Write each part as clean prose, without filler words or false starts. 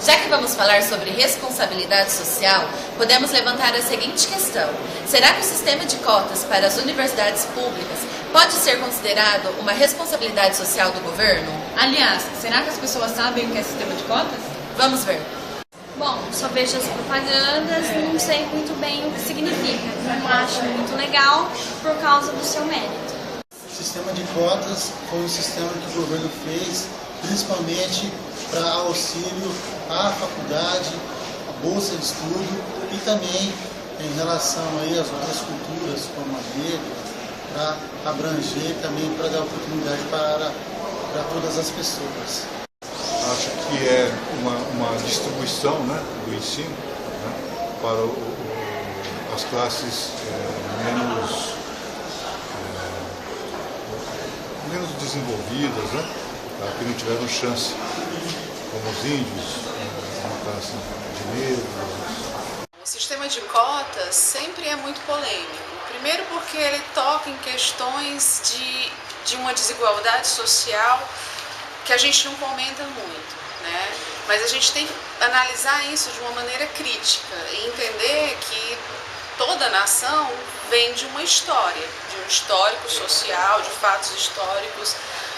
Já que vamos falar sobre responsabilidade social, podemos levantar a seguinte questão: será que o sistema de cotas para as universidades públicas pode ser considerado uma responsabilidade social do governo? Aliás, será que as pessoas sabem o que é sistema de cotas? Vamos ver. Bom, só vejo as propagandas, não sei muito bem o que significa. Não acho muito legal por causa do seu mérito. O sistema de cotas foi um sistema que o governo fez, principalmente para auxílio à faculdade, à bolsa de estudo e também em relação aí às outras culturas, como a grega, para abranger também, para dar oportunidade para todas as pessoas. Acho que é uma distribuição, né, do ensino, né, para as classes menos desenvolvidas, né, que não tiveram chance, como os índios, uma classe de negros. O sistema de cotas sempre é muito polêmico. Primeiro porque ele toca em questões de uma desigualdade social que a gente não comenta muito, né? Mas a gente tem que analisar isso de uma maneira crítica e entender que toda nação vem de uma história, de um histórico social, de fatos históricos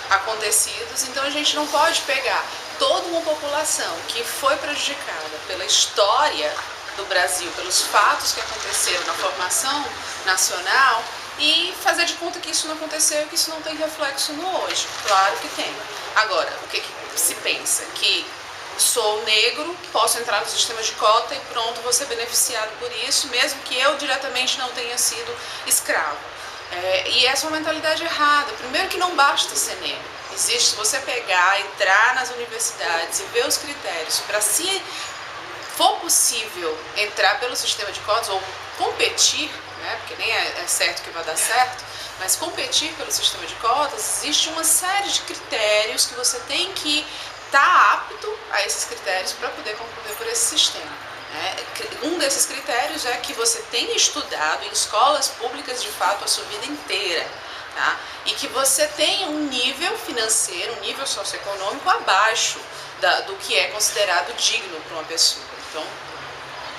acontecidos. Então a gente não pode pegar toda uma população que foi prejudicada pela história do Brasil, pelos fatos que aconteceram na formação nacional e fazer de conta que isso não aconteceu, que isso não tem reflexo no hoje. Claro que tem. Agora, o que se pensa? Que sou negro, posso entrar no sistema de cota e pronto, vou ser beneficiado por isso, mesmo que eu diretamente não tenha sido escravo. E essa é uma mentalidade errada. Primeiro que não basta ser negro. Existe, se você pegar, entrar nas universidades e ver os critérios para se for possível entrar pelo sistema de cotas ou competir, né, porque nem é certo que vai dar certo, mas competir pelo sistema de cotas, existe uma série de critérios que você tem que estar apto a esses critérios para poder concorrer por esse sistema. Né? Um desses critérios é que você tenha estudado em escolas públicas de fato a sua vida inteira. Tá? E que você tenha um nível financeiro, um nível socioeconômico abaixo do que é considerado digno para uma pessoa. Então,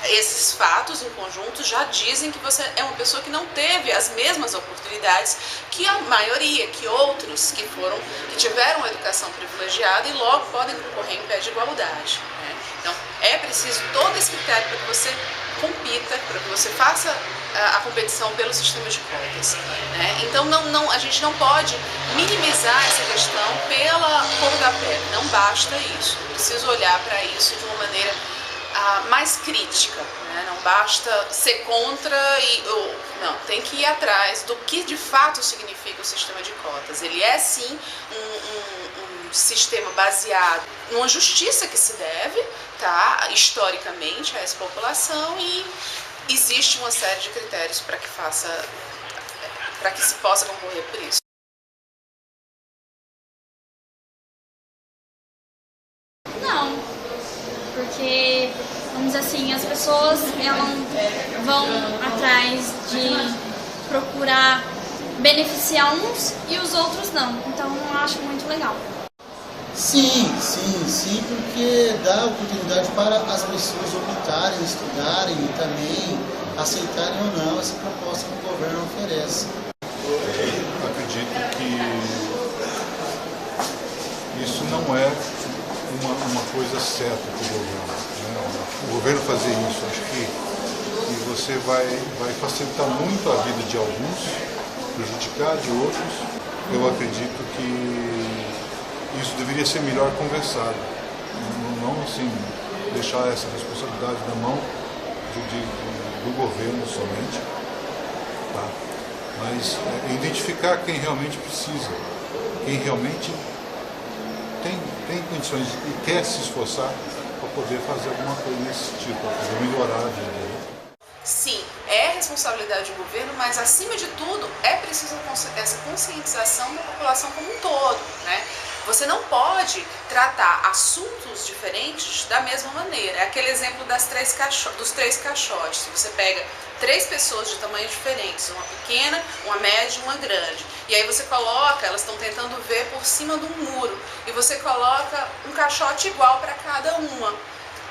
esses fatos em conjunto já dizem que você é uma pessoa que não teve as mesmas oportunidades que a maioria, que outros que tiveram uma educação privilegiada e logo podem concorrer em pé de igualdade. Né? Então, é preciso todo esse critério para que você compita, para que você faça a competição pelo sistema de cotas. Né? Então a gente não pode minimizar essa questão pela cor da pele, não basta isso. É preciso olhar para isso de uma maneira mais crítica. Né? Não basta ser contra não, tem que ir atrás do que de fato significa o sistema de cotas. Ele é sim um sistema baseado numa justiça que se deve, tá, historicamente a essa população, e existe uma série de critérios para que se possa concorrer por isso. Não, porque, vamos dizer assim, as pessoas vão atrás de procurar beneficiar uns e os outros não. Então eu acho muito legal. Sim, porque dá oportunidade para as pessoas optarem, estudarem e também aceitarem ou não essa proposta que o governo oferece. Acredito que isso não é uma coisa certa para o governo. Né? O governo fazer isso, acho que você vai facilitar muito a vida de alguns, prejudicar de outros. Eu acredito que isso deveria ser melhor conversado, não assim, deixar essa responsabilidade na mão do governo somente, tá? Mas identificar quem realmente precisa, quem realmente tem condições e quer se esforçar para poder fazer alguma coisa nesse tipo, para poder melhorar a vida. Sim, é responsabilidade do governo, mas acima de tudo é preciso essa conscientização da população como um todo, né? Você não pode tratar assuntos diferentes da mesma maneira. É aquele exemplo dos três caixotes. Você pega 3 pessoas de tamanhos diferentes, uma pequena, uma média e uma grande. E aí você coloca, elas estão tentando ver por cima de um muro, e você coloca um caixote igual para cada uma.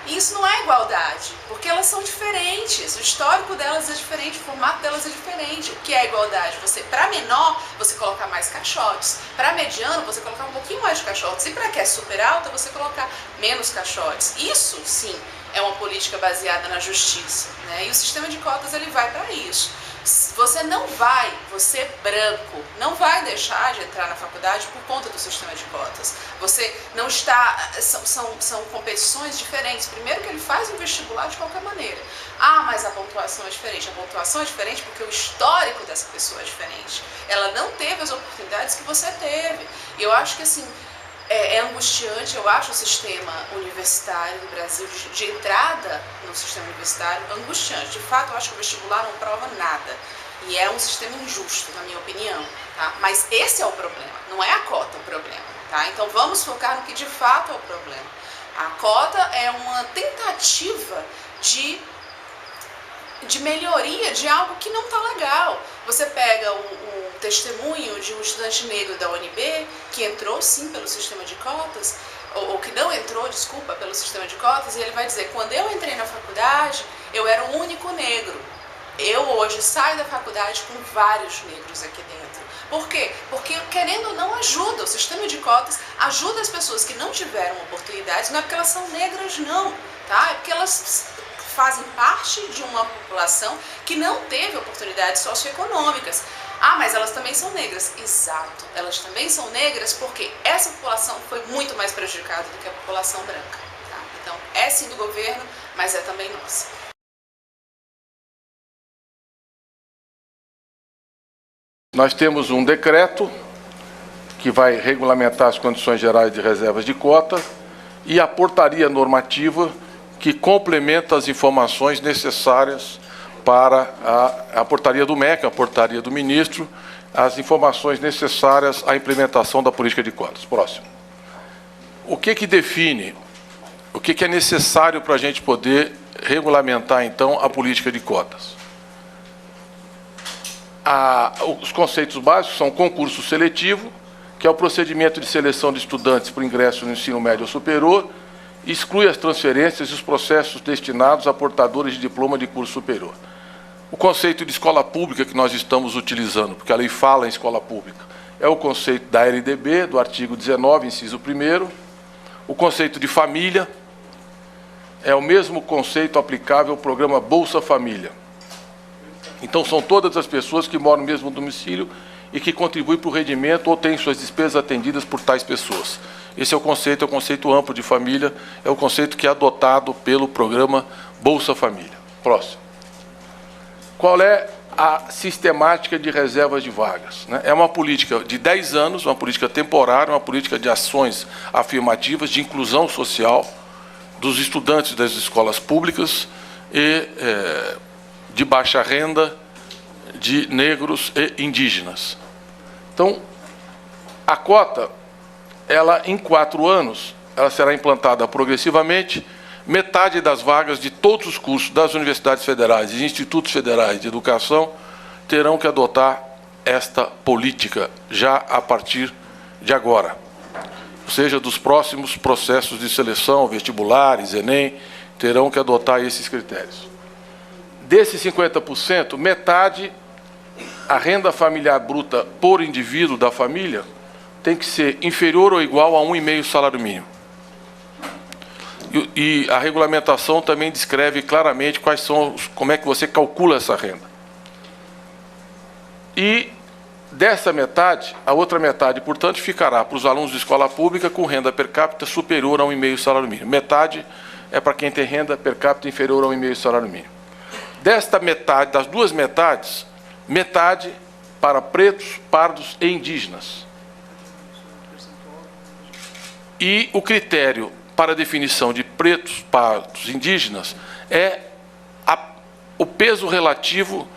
E isso não é igualdade, porque elas são diferentes, o histórico delas é diferente, o formato delas é diferente. O que é igualdade? Para menor, você colocar mais caixotes, para mediano, você colocar um pouquinho mais de caixotes, e para que é super alta, você colocar menos caixotes. Isso, sim, é uma política baseada na justiça, né? E o sistema de cotas ele vai para isso. Você branco, não vai deixar de entrar na faculdade por conta do sistema de cotas. Você não está... São competições diferentes. Primeiro que ele faz um vestibular de qualquer maneira. Ah, mas a pontuação é diferente. A pontuação é diferente porque o histórico dessa pessoa é diferente. Ela não teve as oportunidades que você teve. E eu acho que, assim, é angustiante, eu acho o sistema universitário no Brasil, de entrada no sistema universitário, angustiante. De fato, eu acho que o vestibular não prova nada. E é um sistema injusto, na minha opinião. Tá? Mas esse é o problema, não é a cota o problema. Tá? Então vamos focar no que de fato é o problema. A cota é uma tentativa de melhoria de algo que não está legal. Você pega um testemunho de um estudante negro da UNB, que entrou sim pelo sistema de cotas, ou que não entrou, desculpa, pelo sistema de cotas, e ele vai dizer, quando eu entrei na faculdade, eu era o único negro. Eu hoje saio da faculdade com vários negros aqui dentro. Por quê? Porque, querendo ou não, ajuda. O sistema de cotas ajuda as pessoas que não tiveram oportunidades, não é porque elas são negras, não, tá? É porque elas fazem parte de uma população que não teve oportunidades socioeconômicas. Ah, mas elas também são negras. Exato, elas também são negras porque essa população foi muito mais prejudicada do que a população branca. Tá? Então, é sim do governo, mas é também nossa. Nós temos um decreto que vai regulamentar as condições gerais de reservas de cota e a portaria normativa que complementa as informações necessárias para a portaria do MEC, a portaria do ministro, as informações necessárias à implementação da política de cotas. Próximo. O que define, o que é necessário para a gente poder regulamentar, então, a política de cotas? Os conceitos básicos são concurso seletivo, que é o procedimento de seleção de estudantes para o ingresso no ensino médio ou superior, exclui as transferências e os processos destinados a portadores de diploma de curso superior. O conceito de escola pública que nós estamos utilizando, porque a lei fala em escola pública, é o conceito da LDB, do artigo 19, inciso 1º. O conceito de família é o mesmo conceito aplicável ao programa Bolsa Família. Então, são todas as pessoas que moram no mesmo domicílio e que contribuem para o rendimento ou têm suas despesas atendidas por tais pessoas. Esse é o conceito amplo de família, é o conceito que é adotado pelo programa Bolsa Família. Próximo. Qual é a sistemática de reservas de vagas? É uma política de 10 anos, uma política temporária, uma política de ações afirmativas de inclusão social dos estudantes das escolas públicas e de baixa renda, de negros e indígenas. Então, a cota, ela em 4 anos, ela será implantada progressivamente. Metade das vagas de todos os cursos das universidades federais e institutos federais de educação terão que adotar esta política já a partir de agora. Ou seja, dos próximos processos de seleção, vestibulares, Enem, terão que adotar esses critérios. Desses 50%, metade, a renda familiar bruta por indivíduo da família tem que ser inferior ou igual a 1,5 salário mínimo. E a regulamentação também descreve claramente como é que você calcula essa renda. E dessa metade, a outra metade, portanto, ficará para os alunos de escola pública com renda per capita superior a 1,5 salário mínimo. Metade é para quem tem renda per capita inferior a 1,5 salário mínimo. Desta metade, das duas metades, metade para pretos, pardos e indígenas. E o critério para a definição de pretos, pardos, indígenas, é o peso relativo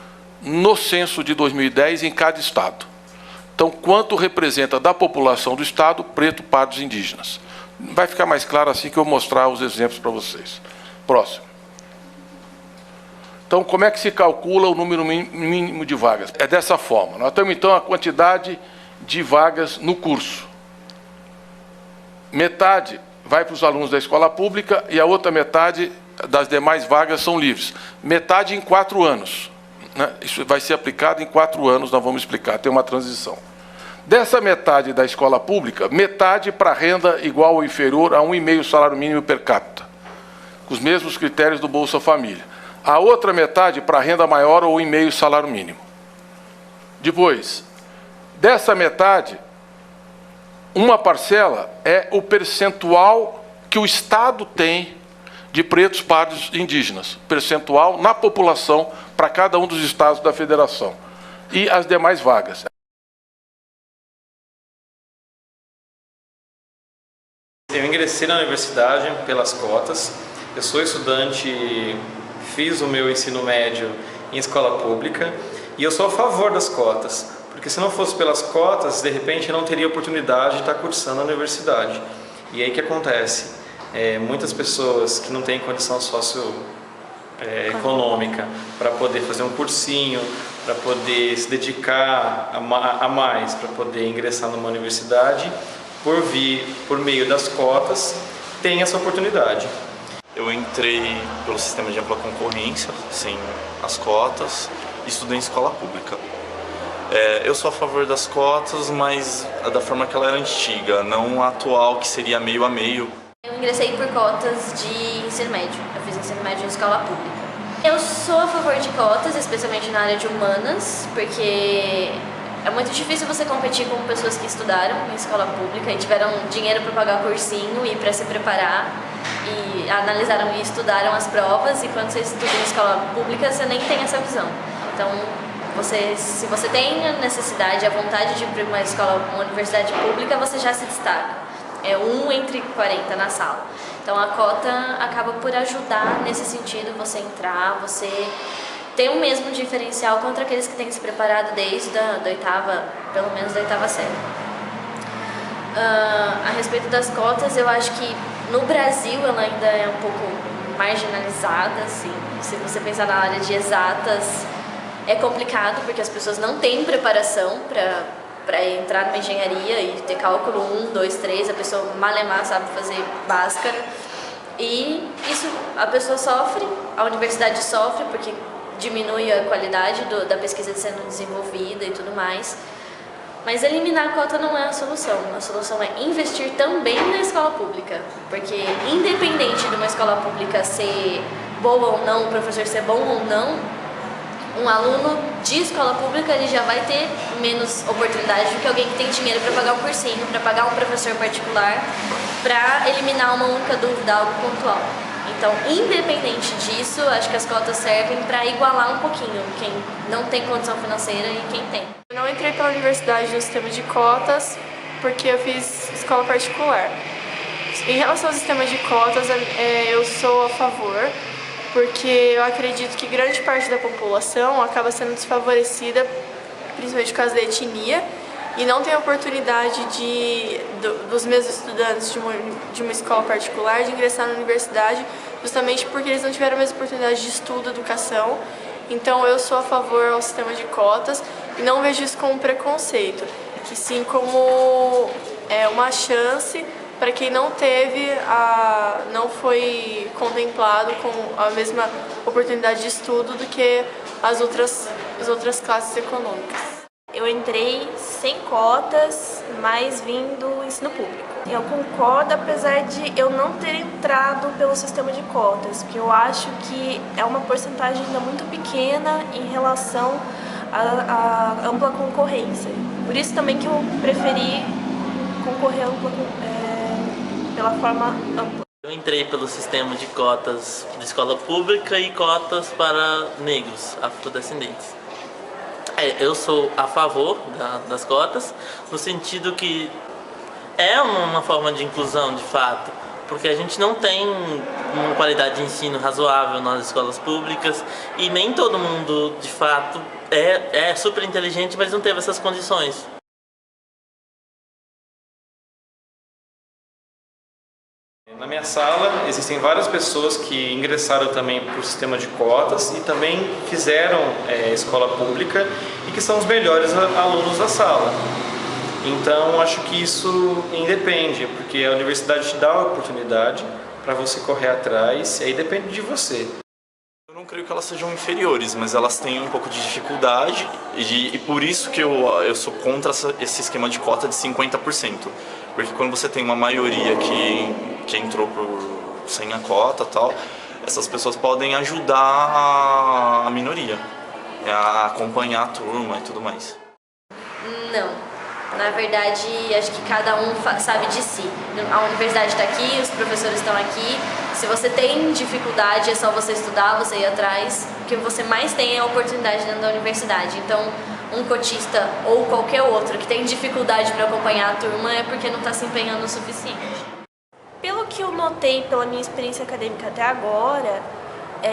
no censo de 2010 em cada estado. Então, quanto representa da população do estado, preto, pardos, indígenas. Vai ficar mais claro assim que eu mostrar os exemplos para vocês. Próximo. Então, como é que se calcula o número mínimo de vagas? É dessa forma. Nós temos, então, a quantidade de vagas no curso. Metade vai para os alunos da escola pública e a outra metade das demais vagas são livres. Metade em 4 anos. Né? Isso vai ser aplicado em 4 anos, nós vamos explicar, tem uma transição. Dessa metade da escola pública, metade para renda igual ou inferior a 1,5 salário mínimo per capita, com os mesmos critérios do Bolsa Família. A outra metade para renda maior ou 1,5 salário mínimo. Depois, dessa metade, uma parcela é o percentual que o Estado tem de pretos, pardos e indígenas. Percentual na população para cada um dos estados da federação. E as demais vagas. Eu ingressei na universidade pelas cotas. Eu sou estudante, fiz o meu ensino médio em escola pública e eu sou a favor das cotas. Porque se não fosse pelas cotas, de repente eu não teria oportunidade de estar cursando a universidade. E aí o que acontece? Muitas pessoas que não têm condição socioeconômica para poder fazer um cursinho, para poder se dedicar a mais, para poder ingressar numa universidade, por meio das cotas, tem essa oportunidade. Eu entrei pelo sistema de ampla concorrência, sem as cotas, e estudei em escola pública. Eu sou a favor das cotas, mas da forma que ela era antiga, não a atual, que seria meio a meio. Eu ingressei por cotas de ensino médio, eu fiz ensino médio em escola pública. Eu sou a favor de cotas, especialmente na área de humanas, porque é muito difícil você competir com pessoas que estudaram em escola pública e tiveram dinheiro para pagar cursinho e para se preparar, e analisaram e estudaram as provas, e quando você estuda em escola pública você nem tem essa visão. Então, se você tem a necessidade, a vontade de ir para uma universidade pública, você já se destaca. É 1 entre 40 na sala. Então a cota acaba por ajudar nesse sentido, você entrar, você ter o mesmo diferencial contra aqueles que têm se preparado desde a pelo menos da 8ª série. A respeito das cotas, eu acho que no Brasil ela ainda é um pouco marginalizada, assim. Se você pensar na área de exatas, é complicado porque as pessoas não têm preparação para entrar numa engenharia e ter cálculo 1, 2, 3, a pessoa malemar sabe fazer Bhaskara. E isso a pessoa sofre, a universidade sofre porque diminui a qualidade da pesquisa sendo desenvolvida e tudo mais. Mas eliminar a cota não é a solução é investir também na escola pública, porque independente de uma escola pública ser boa ou não, o professor ser bom ou não, um aluno de escola pública ele já vai ter menos oportunidade do que alguém que tem dinheiro para pagar um cursinho, para pagar um professor particular, para eliminar uma única dúvida, algo pontual. Então, independente disso, acho que as cotas servem para igualar um pouquinho quem não tem condição financeira e quem tem. Eu não entrei pela universidade no sistema de cotas porque eu fiz escola particular. Em relação ao sistema de cotas, eu sou a favor, porque eu acredito que grande parte da população acaba sendo desfavorecida, principalmente por causa da etnia, e não tem a oportunidade dos mesmos estudantes de uma escola particular de ingressar na universidade, justamente porque eles não tiveram a mesma oportunidade de estudo, educação. Então eu sou a favor ao sistema de cotas e não vejo isso como um preconceito, que sim como uma chance para quem não não foi contemplado com a mesma oportunidade de estudo do que as outras classes econômicas. Eu entrei sem cotas, mas vim do ensino público. Eu concordo, apesar de eu não ter entrado pelo sistema de cotas, porque eu acho que é uma porcentagem ainda muito pequena em relação à ampla concorrência. Por isso também que eu preferi concorrer pela forma ampla. Eu entrei pelo sistema de cotas de escola pública e cotas para negros, afrodescendentes. Eu sou a favor das cotas, no sentido que é uma forma de inclusão, de fato, porque a gente não tem uma qualidade de ensino razoável nas escolas públicas e nem todo mundo, de fato, é super inteligente, mas não teve essas condições. Na minha sala existem várias pessoas que ingressaram também para o sistema de cotas e também fizeram escola pública e que são os melhores alunos da sala. Então, acho que isso independe, porque a universidade te dá a oportunidade para você correr atrás, e aí depende de você. Eu não creio que elas sejam inferiores, mas elas têm um pouco de dificuldade e por isso que eu sou contra esse esquema de cota de 50%. Porque quando você tem uma maioria que entrou sem a cota e tal, essas pessoas podem ajudar a minoria, a acompanhar a turma e tudo mais. Não. Na verdade, acho que cada um sabe de si. A universidade está aqui, os professores estão aqui. Se você tem dificuldade, é só você estudar, você ir atrás. O que você mais tem é a oportunidade dentro da universidade. Então, um cotista ou qualquer outro que tem dificuldade para acompanhar a turma é porque não está se empenhando o suficiente. Pelo que eu notei pela minha experiência acadêmica até agora,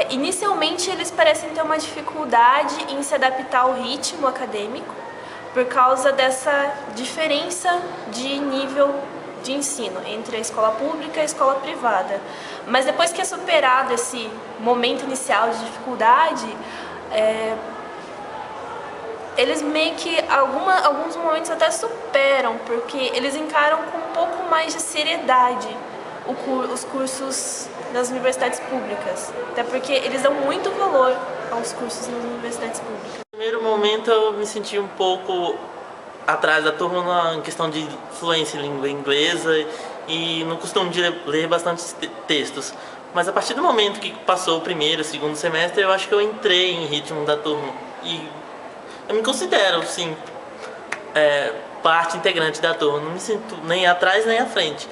inicialmente eles parecem ter uma dificuldade em se adaptar ao ritmo acadêmico, por causa dessa diferença de nível de ensino entre a escola pública e a escola privada. Mas depois que é superado esse momento inicial de dificuldade, eles meio que, alguns momentos até superam, porque eles encaram com um pouco mais de seriedade os cursos das universidades públicas. Até porque eles dão muito valor aos cursos nas universidades públicas. No primeiro momento eu me senti um pouco atrás da turma na questão de fluência em língua inglesa e no costume de ler bastante textos. Mas a partir do momento que passou o primeiro e o segundo semestre, eu acho que eu entrei em ritmo da turma. E eu me considero, sim, parte integrante da turma. Não me sinto nem atrás nem à frente.